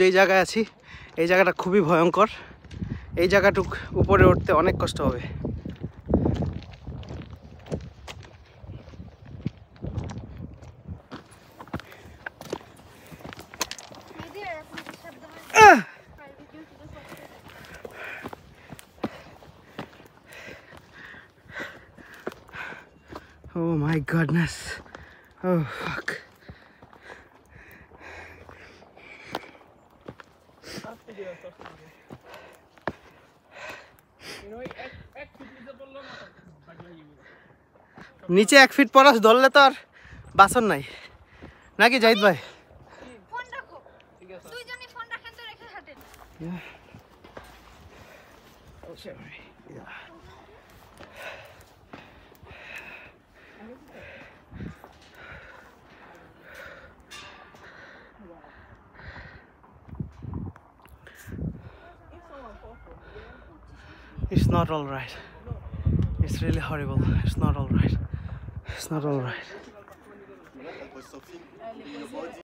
যেই জায়গায় আছি এই জায়গাটা খুবই ভয়ঙ্কর। এই জায়গাটুক উপরে উঠতে অনেক কষ্ট হবে। Oh my goodness. Oh fuck. নিচে 1 ফিট পরাস ধরলে তো আর বাসন নাই নাকি জাহিদ ভাই? ফোন রাখো, দুইজনই ফোন রাখেন তো রেখে হাঁটেন। It's not all right. It's really horrible. It's not all right. It's not all right.